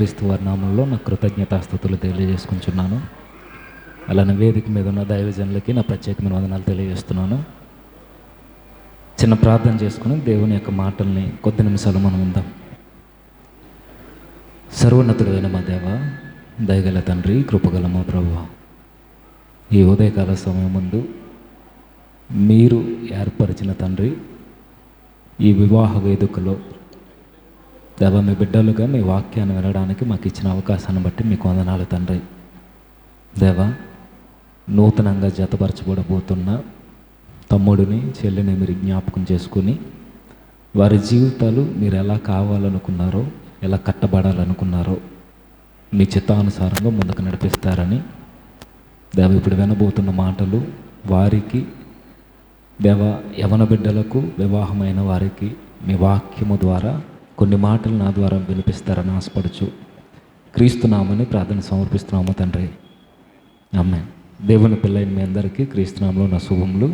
యేసుక్రీస్తు వారి నామంలో నా కృతజ్ఞతాస్తుతులు తెలియజేసుకుంటున్నాను. అలానే వేదిక మీద ఉన్న దైవజనులకి నా ప్రత్యేకమైన వందనాలు తెలియజేస్తున్నాను. చిన్న ప్రార్థన చేసుకుని దేవుని యొక్క మాటల్ని కొద్ది నిమిషాలు మనం ఉందాం. సర్వోన్నతుడైన మా దేవ, దయగల తండ్రి, కృపగల మా ప్రభువా, ఈ ఉదయకాల సమయం ముందు మీరు ఏర్పరిచిన తండ్రి, ఈ వివాహ వేదికలో దేవ మీ బిడ్డలుగా మీ వాక్యాన్ని వినడానికి మాకు ఇచ్చిన అవకాశాన్ని బట్టి మీకు వందనాలు తండ్రి. దేవ, నూతనంగా జతపరచబడబోతున్న తమ్ముడిని చెల్లిని మీరు జ్ఞాపకం చేసుకుని వారి జీవితాలు మీరు ఎలా కావాలనుకున్నారో, ఎలా కట్టబడాలనుకున్నారో మీ చిత్తానుసారంగా ముందుకు నడిపిస్తారని దేవ, ఇప్పుడు వినబోతున్న మాటలు వారికి దేవ, యవన బిడ్డలకు, వివాహమైన వారికి మీ వాక్యము ద్వారా కొన్ని మాటలు నా ద్వారా వినిపిస్తారని ఆశపడుచు క్రీస్తునామని ప్రార్థన సమర్పిస్తున్నాము తండ్రి. ఆమేన్. దేవుని పిల్లైన మీ అందరికీ క్రీస్తునామంలో నా శుభములు.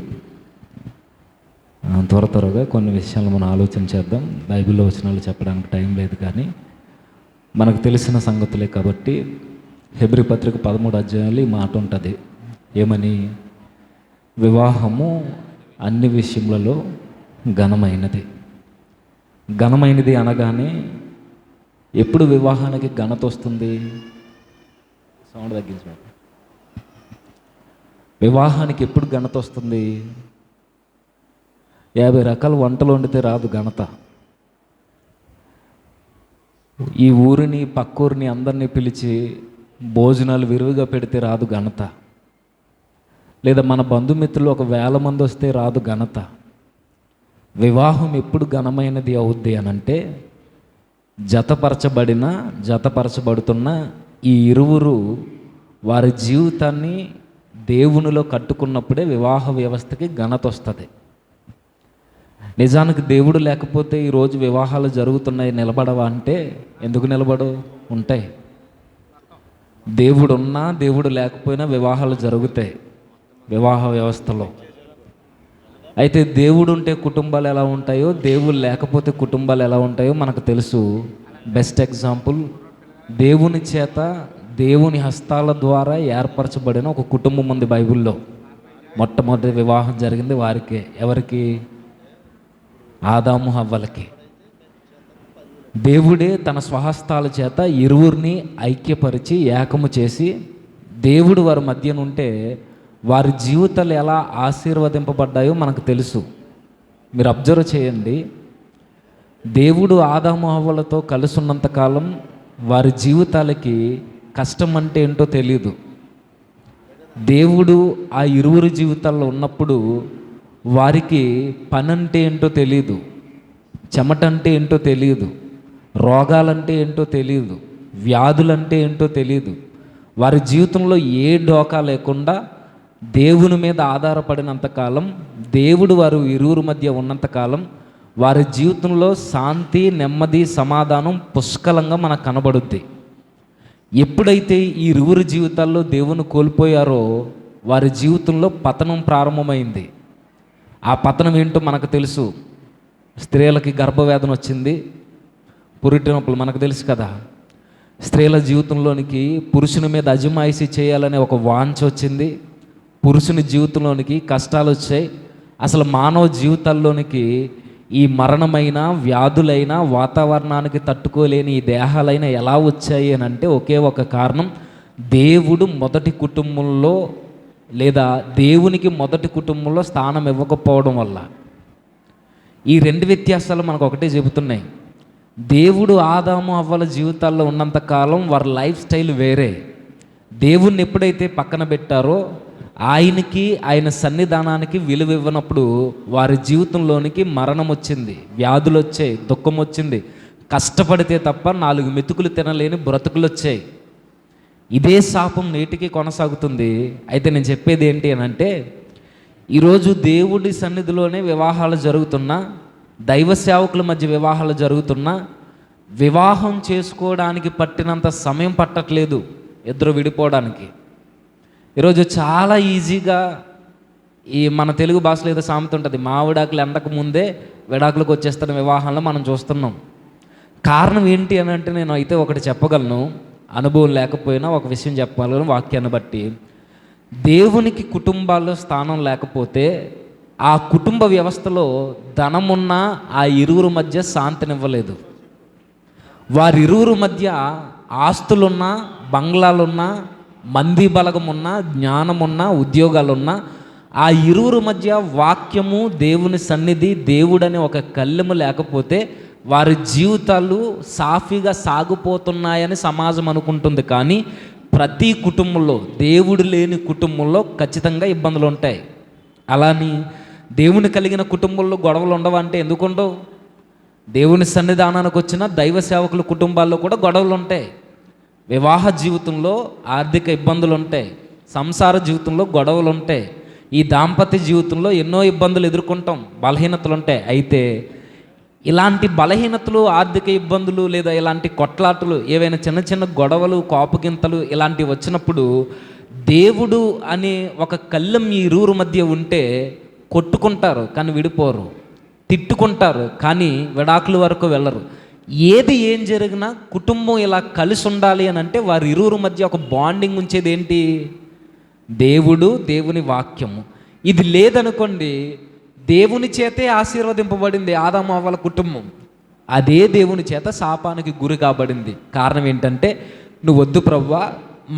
త్వరగా కొన్ని విషయాలు మనం ఆలోచన చేద్దాం. బైబిల్లో వచనాలు చెప్పడానికి టైం లేదు, కానీ మనకు తెలిసిన సంగతులే కాబట్టి హెబ్రీ పత్రిక 13 అధ్యాయాలు ఈ మాట ఉంటుంది. ఏమని? వివాహము అన్ని విషయములలో ఘనమైనది. ఘనమైనది అనగానే ఎప్పుడు వివాహానికి ఘనత వస్తుంది? సౌండ్ తగ్గించు. వివాహానికి ఎప్పుడు ఘనత వస్తుంది? 50 రకాల వంటలు వండితే రాదు ఘనత. ఈ ఊరిని, పక్కూరిని అందరినీ పిలిచి భోజనాలు విరివిగా పెడితే రాదు ఘనత. లేదా మన బంధుమిత్రులు 1000 మంది వస్తే రాదు ఘనత. వివాహం ఎప్పుడు ఘనమైనది అవుద్ది అనంటే, జతపరచబడుతున్న ఈ ఇరువురు వారి జీవితాన్ని దేవునిలో కట్టుకున్నప్పుడే వివాహ వ్యవస్థకి ఘనత వస్తుంది. నిజానికి దేవుడు లేకపోతే ఈరోజు వివాహాలు జరుగుతున్నాయి, నిలబడవా అంటే ఎందుకు నిలబడు? ఉంటాయి. దేవుడు ఉన్నా దేవుడు లేకపోయినా వివాహాలు జరుగుతాయి వివాహ వ్యవస్థలో. అయితే దేవుడు ఉంటే కుటుంబాలు ఎలా ఉంటాయో, దేవుడు లేకపోతే కుటుంబాలు ఎలా ఉంటాయో మనకు తెలుసు. బెస్ట్ ఎగ్జాంపుల్, దేవుని చేత, దేవుని హస్తాల ద్వారా ఏర్పరచబడిన ఒక కుటుంబం ఉంది బైబిల్లో. మొట్టమొదటి వివాహం జరిగింది వారికే. ఎవరికి? ఆదాము హవ్వలకి. దేవుడే తన స్వహస్తాల చేత ఇరువురిని ఐక్యపరిచి ఏకము చేసి, దేవుడు వారి మధ్యనుంటే వారి జీవితాలు ఎలా ఆశీర్వదింపబడ్డాయో మనకు తెలుసు. మీరు అబ్జర్వ్ చేయండి. దేవుడు ఆదాము హవ్వలతో కలిసి ఉన్నంతకాలం వారి జీవితాలకి కష్టం అంటే ఏంటో తెలియదు. దేవుడు ఆ ఇరువురి జీవితాల్లో ఉన్నప్పుడు వారికి పని అంటే ఏంటో తెలియదు, చెమట అంటే ఏంటో తెలియదు, రోగాలంటే ఏంటో తెలియదు, వ్యాధులంటే ఏంటో తెలియదు. వారి జీవితంలో ఏ డోకా లేకుండా దేవుని మీద ఆధారపడినంతకాలం, దేవుడు వారు ఇరువురు మధ్య ఉన్నంతకాలం వారి జీవితంలో శాంతి, నెమ్మది, సమాధానం పుష్కలంగా మనకు కనబడుద్ది. ఎప్పుడైతే ఈ ఇరువురు జీవితాల్లో దేవుని కోల్పోయారో వారి జీవితంలో పతనం ప్రారంభమైంది. ఆ పతనం ఏంటో మనకు తెలుసు. స్త్రీలకి గర్భవేదన వచ్చింది, పురిటి నొప్పులు మనకు తెలుసు కదా. స్త్రీల జీవితంలోనికి పురుషుని మీద అజమాయిషీ చేయాలనే ఒక వాంఛ వచ్చింది. పురుషుని జీవితంలోనికి కష్టాలు వచ్చాయి. అసలు మానవ జీవితాల్లోనికి ఈ మరణమైన, వ్యాధులైన, వాతావరణానికి తట్టుకోలేని ఈ దేహాలైన ఎలా వచ్చాయి అని అంటే ఒకే ఒక కారణం, దేవుడు మొదటి కుటుంబంలో లేదా దేవునికి మొదటి కుటుంబంలో స్థానం ఇవ్వకపోవడం వల్ల. ఈ 2 వ్యత్యాసాలు మనకు ఒకటే చెబుతున్నాయి. దేవుడు ఆదాము హవ్వల జీవితాల్లో ఉన్నంతకాలం వారి లైఫ్ స్టైల్ వేరే. దేవుణ్ణి ఎప్పుడైతే పక్కన పెట్టారో, ఆయనకి, ఆయన సన్నిధానానికి విలువ ఇవ్వనప్పుడు వారి జీవితంలోనికి మరణం వచ్చింది, వ్యాధులు వచ్చాయి, దుఃఖం వచ్చింది. కష్టపడితే తప్ప 4 మెతుకులు తినలేని బ్రతుకులు వచ్చాయి. ఇదే శాపం నేటికి కొనసాగుతుంది. అయితే నేను చెప్పేది ఏంటి అని అంటే, ఈరోజు దేవుడి సన్నిధిలోనే వివాహాలు జరుగుతున్నా, దైవ సేవకుల మధ్య వివాహాలు జరుగుతున్నా, వివాహం చేసుకోవడానికి పట్టినంత సమయం పట్టట్లేదు ఇద్దరు విడిపోవడానికి. ఈరోజు చాలా ఈజీగా ఈ మన తెలుగు భాషలో ఏదో సామెత ఉంటుంది, మావిడాకులు ఎండక ముందే విడాకులకు వచ్చేస్తున్న వివాహాల్లో మనం చూస్తున్నాం. కారణం ఏంటి అని అంటే నేను అయితే ఒకటి చెప్పగలను, అనుభవం లేకపోయినా ఒక విషయం చెప్పగలను వాక్యాన్ని బట్టి. దేవునికి కుటుంబాల్లో స్థానం లేకపోతే ఆ కుటుంబ వ్యవస్థలో ధనమున్నా ఆ ఇరువురు మధ్య శాంతినివ్వలేదు. వారిరువురు మధ్య ఆస్తులున్నా, బంగ్లాలున్నా, మంది బలగమున్నా, జ్ఞానమున్నా, ఉద్యోగాలున్నా, ఆ ఇరువురు మధ్య వాక్యము, దేవుని సన్నిధి, దేవుడనే ఒక కళ్ళెము లేకపోతే వారి జీవితాలు సాఫీగా సాగిపోతున్నాయని సమాజం అనుకుంటుంది. కానీ ప్రతి కుటుంబంలో, దేవుడు లేని కుటుంబంలో ఖచ్చితంగా ఇబ్బందులు ఉంటాయి. అలాని దేవుని కలిగిన కుటుంబంలో గొడవలు ఉండవంటే ఎందుకు ఉండవు? దేవుని సన్నిధానానికి వచ్చిన దైవ సేవకుల కుటుంబాల్లో కూడా గొడవలు ఉంటాయి. వివాహ జీవితంలో ఆర్థిక ఇబ్బందులు ఉంటాయి, సంసార జీవితంలో గొడవలు ఉంటాయి, ఈ దాంపత్య జీవితంలో ఎన్నో ఇబ్బందులు ఎదుర్కొంటాం, బలహీనతలు ఉంటాయి. అయితే ఇలాంటి బలహీనతలు, ఆర్థిక ఇబ్బందులు లేదా ఇలాంటి కొట్లాటలు, ఏవైనా చిన్న చిన్న గొడవలు, కోపగింతలు ఇలాంటివి వచ్చినప్పుడు దేవుడు అనే ఒక కళ్ళెం ఈ ఇరువురు మధ్య ఉంటే కొట్టుకుంటారు కానీ విడిపోరు, తిట్టుకుంటారు కానీ విడాకుల వరకు వెళ్ళరు. ఏం జరిగినా కుటుంబం ఇలా కలిసి ఉండాలి అని అంటే వారి ఇరువురు మధ్య ఒక బాండింగ్ ఉంచేది ఏంటి? దేవుడు, దేవుని వాక్యము. ఇది లేదనుకోండి, దేవుని చేతే ఆశీర్వదింపబడింది ఆదాము అవ్వల కుటుంబం, అదే దేవుని చేత శాపానికి గురి కాబడింది. కారణం ఏంటంటే, నువ్వు వద్దు ప్రభువా,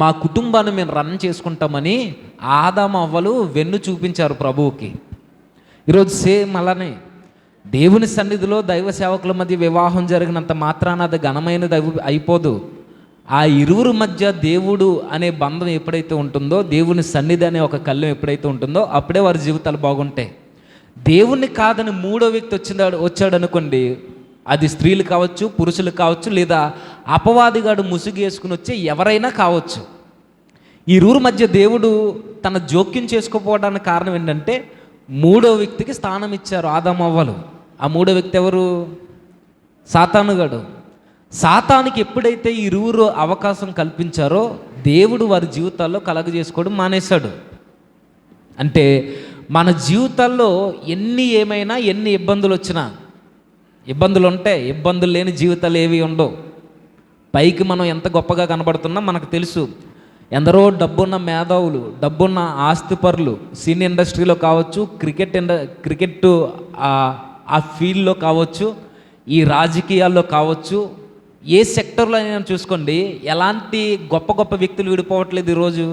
మా కుటుంబాన్ని మేము రన్ చేసుకుంటామని ఆదాము అవ్వలు వెన్ను చూపించారు ప్రభువుకి. ఈరోజు సేమ్ అలానే దేవుని సన్నిధిలో దైవ సేవకుల మధ్య వివాహం జరిగినంత మాత్రాన అది ఘనమైనది అయిపోదు. ఆ ఇరువురు మధ్య దేవుడు అనే బంధం ఎప్పుడైతే ఉంటుందో, దేవుని సన్నిధి అనే ఒక కళ్ళెం ఎప్పుడైతే ఉంటుందో, అప్పుడే వారి జీవితాలు బాగుంటాయి. దేవుణ్ణి కాదని మూడో వ్యక్తి వచ్చాడు అనుకోండి, అది స్త్రీలు కావచ్చు, పురుషులు కావచ్చు, లేదా అపవాదిగాడు ముసుగు వేసుకుని వచ్చే ఎవరైనా కావచ్చు. ఈ ఇరువురు మధ్య దేవుడు తన జోక్యం చేసుకోపోవడానికి కారణం ఏంటంటే, మూడో వ్యక్తికి స్థానం ఇచ్చారు ఆదాము అవ్వలు. ఆ మూడో వ్యక్తి ఎవరు? సాతానుగాడు. సాతానికి ఎప్పుడైతే ఈ ఇరువురు అవకాశం కల్పించారో దేవుడు వారి జీవితాల్లో కలగజేసుకోవడం మానేశాడు. అంటే మన జీవితాల్లో ఏమైనా ఎన్ని ఇబ్బందులు వచ్చినా, ఇబ్బందులు ఉంటాయి, ఇబ్బందులు లేని జీవితాలు ఏవి ఉండవు. పైకి మనం ఎంత గొప్పగా కనబడుతున్నా మనకు తెలుసు, ఎందరో డబ్బున్న మేధావులు, డబ్బున్న ఆస్తిపరులు, సినీ ఇండస్ట్రీలో కావచ్చు, క్రికెట్ ఆ ఫీల్డ్లో కావచ్చు, ఈ రాజకీయాల్లో కావచ్చు, ఏ సెక్టర్లో అయినా చూసుకోండి, ఎలాంటి గొప్ప గొప్ప వ్యక్తులు విడిపోవట్లేదు ఈరోజు.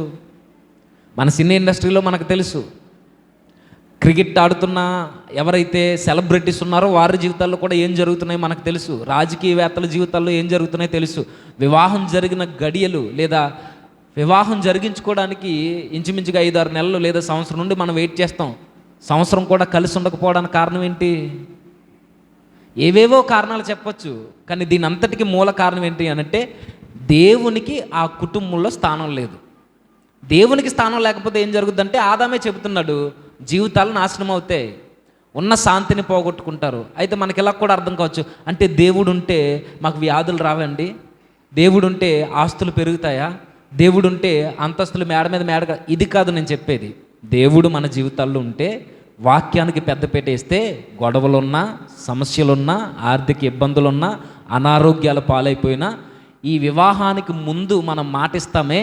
మన సినీ ఇండస్ట్రీలో మనకు తెలుసు, క్రికెట్ ఆడుతున్న ఎవరైతే సెలబ్రిటీస్ ఉన్నారో వారి జీవితాల్లో కూడా ఏం జరుగుతున్నాయో మనకు తెలుసు. రాజకీయవేత్తల జీవితాల్లో ఏం జరుగుతున్నాయో తెలుసు. వివాహం జరిగిన గడియలు లేదా వివాహం జరిగించుకోవడానికి ఇంచుమించుగా 5-6 నెలలు లేదా సంవత్సరం నుండి మనం వెయిట్ చేస్తాం. సంవత్సరం కూడా కలిసి ఉండకపోవడానికి కారణం ఏంటి? ఏవేవో కారణాలు చెప్పొచ్చు, కానీ దీని అంతటికి మూల కారణం ఏంటి అనంటే, దేవునికి ఆ కుటుంబంలో స్థానం లేదు. దేవునికి స్థానం లేకపోతే ఏం జరుగుద్దంటే, ఆదామే చెబుతున్నాడు, జీవితాలు నాశనం అవుతాయి, ఉన్న శాంతిని పోగొట్టుకుంటారు. అయితే మనకి ఇలా కూడా అర్థం కావచ్చు, అంటే దేవుడు ఉంటే మాకు వ్యాధులు రావండి, దేవుడు ఉంటే ఆస్తులు పెరుగుతాయా, దేవుడు ఉంటే అంతస్తులు మేడ మీద మేడగా. ఇది కాదు నేను చెప్పేది. దేవుడు మన జీవితాల్లో ఉంటే, వాక్యానికి పెద్దపీట వేస్తే, గొడవలున్నా, సమస్యలున్నా, ఆర్థిక ఇబ్బందులున్నా, అనారోగ్యాల పాలైపోయినా, ఈ వివాహానికి ముందు మనం మాటిస్తామే,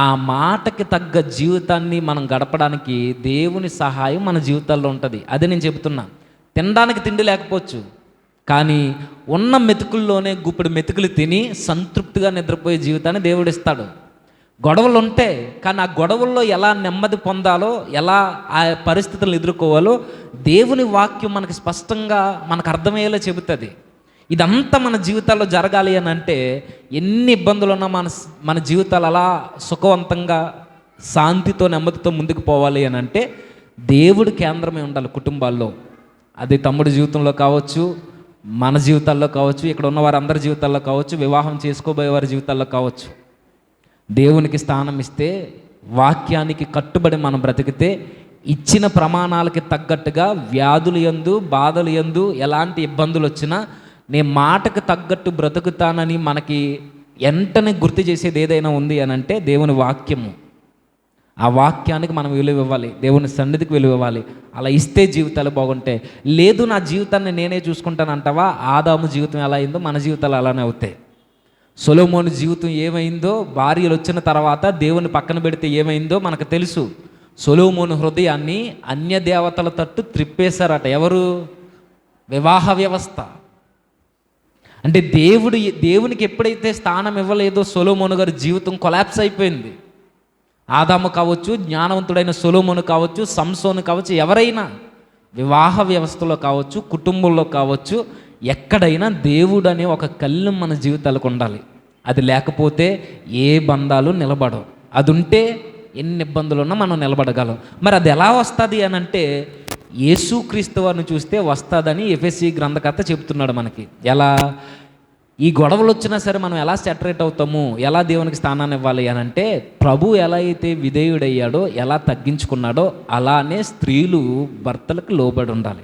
ఆ మాటకి తగ్గ జీవితాన్ని మనం గడపడానికి దేవుని సహాయం మన జీవితాల్లో ఉంటుంది. అదే నేను చెబుతున్నా. తినడానికి తిండి లేకపోవచ్చు, కానీ ఉన్న మెతుకుల్లోనే గుప్పెడు మెతుకులు తిని సంతృప్తిగా నిద్రపోయే జీవితాన్ని దేవుడు ఇస్తాడు. గొడవలు ఉంటాయి, కానీ ఆ గొడవల్లో ఎలా నెమ్మది పొందాలో, ఎలా ఆ పరిస్థితులను ఎదుర్కోవాలో దేవుని వాక్యం మనకి స్పష్టంగా మనకు అర్థమయ్యేలా చెబుతుంది. ఇదంతా మన జీవితాల్లో జరగాలి అని అంటే, ఎన్ని ఇబ్బందులు ఉన్నా మన జీవితాలు అలా సుఖవంతంగా శాంతితో నెమ్మదితో ముందుకు పోవాలి అని అంటే, దేవుడు కేంద్రమే ఉండాలి కుటుంబాల్లో. అది తమ్ముడి జీవితంలో కావచ్చు, మన జీవితాల్లో కావచ్చు, ఇక్కడ ఉన్న వారందరి జీవితాల్లో కావచ్చు, వివాహం చేసుకోబోయే వారి జీవితాల్లో కావచ్చు. దేవునికి స్థానం ఇస్తే, వాక్యానికి కట్టుబడి మనం బ్రతికితే, ఇచ్చిన ప్రమాణాలకి తగ్గట్టుగా వ్యాధులు యందు, బాధలు యందు ఎలాంటి ఇబ్బందులు వచ్చినా నేను మాటకు తగ్గట్టు బ్రతుకుతానని మనకి వెంటనే గుర్తు చేసేది ఏదైనా ఉంది అని అంటే దేవుని వాక్యము. ఆ వాక్యానికి మనం విలువ ఇవ్వాలి, దేవుని సన్నిధికి విలువ ఇవ్వాలి. అలా ఇస్తే జీవితాలు బాగుంటాయి. లేదు నా జీవితాన్ని నేనే చూసుకుంటాను అంటావా, ఆదాము జీవితం ఎలా అయిందో మన జీవితాలు అలానే అవుతాయి. సొలొమోను జీవితం ఏమైందో, భార్యలు వచ్చిన తర్వాత దేవుని పక్కన పెడితే ఏమైందో మనకు తెలుసు. సొలొమోను హృదయాన్ని అన్య దేవతల తట్టు త్రిప్పేశారట. ఎవరు? వివాహ వ్యవస్థ. అంటే దేవునికి ఎప్పుడైతే స్థానం ఇవ్వలేదో సొలొమోను గారి జీవితం కొలాప్స్ అయిపోయింది. ఆదాము కావచ్చు, జ్ఞానవంతుడైన సొలొమోను కావచ్చు, సంసోను కావచ్చు, ఎవరైనా వివాహ వ్యవస్థలో కావచ్చు, కుటుంబంలో కావచ్చు, ఎక్కడైనా దేవుడు అనే ఒక కళ్ళు మన జీవితాలకు ఉండాలి. అది లేకపోతే ఏ బంధాలు నిలబడవు. అది ఉంటే ఎన్ని ఇబ్బందులు ఉన్నా మనం నిలబడగలం. మరి అది ఎలా వస్తుంది అని అంటే, యేసుక్రీస్తు వారిని చూస్తే వస్తుందని ఎఫెసీ గ్రంథకర్త చెబుతున్నాడు మనకి. ఎలా? ఈ గొడవలు వచ్చినా సరే మనం ఎలా సెటరేట్ అవుతాము, ఎలా దేవునికి స్థానాన్ని ఇవ్వాలి అని అంటే, ప్రభు ఎలా అయితే విధేయుడయ్యాడో, ఎలా తగ్గించుకున్నాడో అలానే స్త్రీలు భర్తలకు లోబడి ఉండాలి.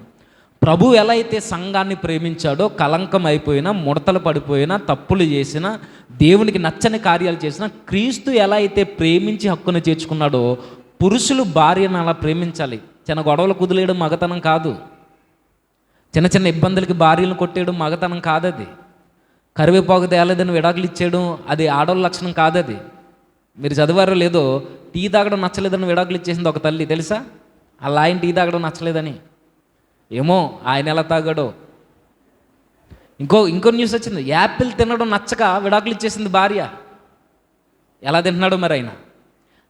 ప్రభు ఎలా అయితే సంఘాన్ని ప్రేమించాడో, కలంకం అయిపోయినా, ముడతలు పడిపోయినా, తప్పులు చేసినా, దేవునికి నచ్చని కార్యాలు చేసినా, క్రీస్తు ఎలా అయితే ప్రేమించి హక్కును చేర్చుకున్నాడో, పురుషులు భార్యను అలా ప్రేమించాలి. చిన్న గొడవలు కుదిలేయడం మగతనం కాదు. చిన్న చిన్న ఇబ్బందులకి భార్యలను కొట్టేయడం మగతనం కాదది. కరివేపాకు తేలేదని విడాకులు ఇచ్చేయడం అది ఆడవాళ్ళ లక్షణం కాదది. మీరు చదివారో లేదో, టీ తాగడం నచ్చలేదని విడాకులు ఇచ్చేసింది ఒక తల్లి, తెలుసా? అలా ఆయన టీ తాగడం నచ్చలేదని. ఏమో ఆయన ఎలా తాగాడో. ఇంకో న్యూస్ వచ్చింది, యాపిల్ తినడం నచ్చక విడాకులు ఇచ్చేసింది భార్య. ఎలా తింటున్నాడో మరి ఆయన.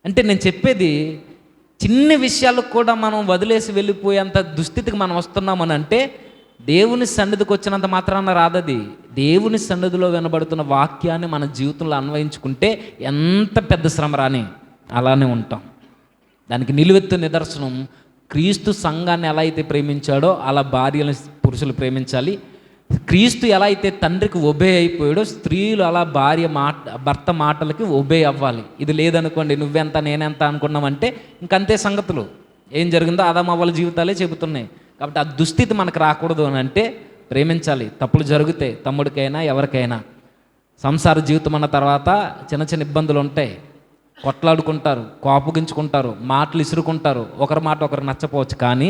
అంటే నేను చెప్పేది, చిన్న విషయాలకు కూడా మనం వదిలేసి వెళ్ళిపోయేంత దుస్థితికి మనం వస్తున్నామని అంటే, దేవుని సన్నిధికి వచ్చినంత మాత్రాన రాదది. దేవుని సన్నిధిలో వినబడుతున్న వాక్యాన్ని మన జీవితంలో అన్వయించుకుంటే ఎంత పెద్ద శ్రమ రాని అలానే ఉంటాం. దానికి నిలువెత్తు నిదర్శనం, క్రీస్తు సంఘాన్ని ఎలా అయితే ప్రేమించాడో అలా భార్యలను పురుషులు ప్రేమించాలి. క్రీస్తు ఎలా అయితే తండ్రికి ఒబే అయిపోయాడో, స్త్రీలు అలా భర్త మాటలకి ఒబే అవ్వాలి. ఇది లేదనుకోండి, నువ్వెంత నేనెంత అనుకున్నామంటే ఇంకంతే సంగతులు. ఏం జరిగిందో ఆదాము అవ్వల జీవితాలే చెబుతున్నాయి. కాబట్టి ఆ దుస్థితి మనకు రాకూడదు అని అంటే ప్రేమించాలి. తప్పులు జరుగుతాయి, తమ్ముడికైనా ఎవరికైనా. సంసార జీవితం అన్న తర్వాత చిన్న చిన్న ఇబ్బందులు ఉంటాయి. కొట్లాడుకుంటారు, కోపగించుకుంటారు, మాటలు ఇసురుకుంటారు, ఒకరి మాట ఒకరు నచ్చపోవచ్చు. కానీ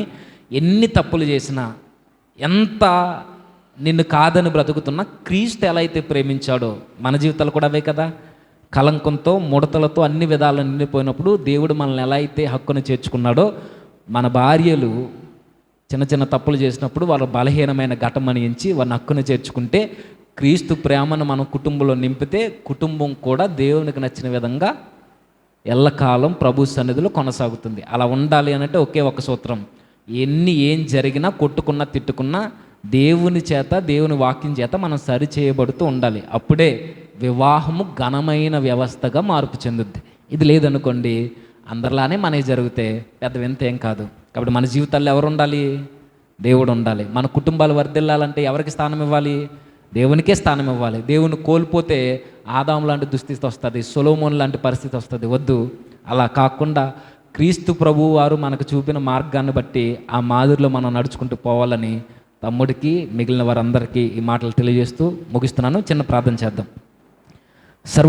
ఎన్ని తప్పులు చేసినా, ఎంత నిన్ను కాదని బ్రతుకుతున్నా, క్రీస్తు ఎలా అయితే ప్రేమించాడో మన జీవితాలు కూడా అవే కదా. కలంకంతో, ముడతలతో అన్ని విధాలు నిండిపోయినప్పుడు దేవుడు మనల్ని ఎలా అయితే హక్కును చేర్చుకున్నాడో, మన భార్యలు చిన్న చిన్న తప్పులు చేసినప్పుడు వాళ్ళ బలహీనమైన ఘటమని ఎంచి వారిని హక్కును చేర్చుకుంటే, క్రీస్తు ప్రేమను మనం కుటుంబంలో నింపితే కుటుంబం కూడా దేవునికి నచ్చిన విధంగా ఎల్లకాలం ప్రభు సన్నిధిలో కొనసాగుతుంది. అలా ఉండాలి అని అంటే ఒకే ఒక సూత్రం, ఏం జరిగినా, కొట్టుకున్నా, తిట్టుకున్నా దేవుని చేత, దేవుని వాక్యం చేత మనం సరి చేయబడుతూ ఉండాలి. అప్పుడే వివాహము ఘనమైన వ్యవస్థగా మార్పు చెందుద్ది. ఇది లేదనుకోండి, అందరిలానే మనకి జరిగితే పెద్ద వింత ఏం కాదు. కాబట్టి మన జీవితాల్లో ఎవరు ఉండాలి? దేవుడు ఉండాలి. మన కుటుంబాలు వర్ధిల్లాలంటే ఎవరికి స్థానం ఇవ్వాలి? దేవునికే స్థానం ఇవ్వాలి. దేవుని కోల్పోతే ఆదాము లాంటి దుస్థితి వస్తుంది, సొలొమోను లాంటి పరిస్థితి వస్తుంది. వద్దు. అలా కాకుండా క్రీస్తు ప్రభువు వారు మనకు చూపిన మార్గాన్ని బట్టి ఆ మాదిరిలో మనం నడుచుకుంటూ పోవాలని తమ్ముడికి, మిగిలిన వారందరికీ ఈ మాటలు తెలియజేస్తూ ముగిస్తున్నాను. చిన్న ప్రార్థన చేద్దాం.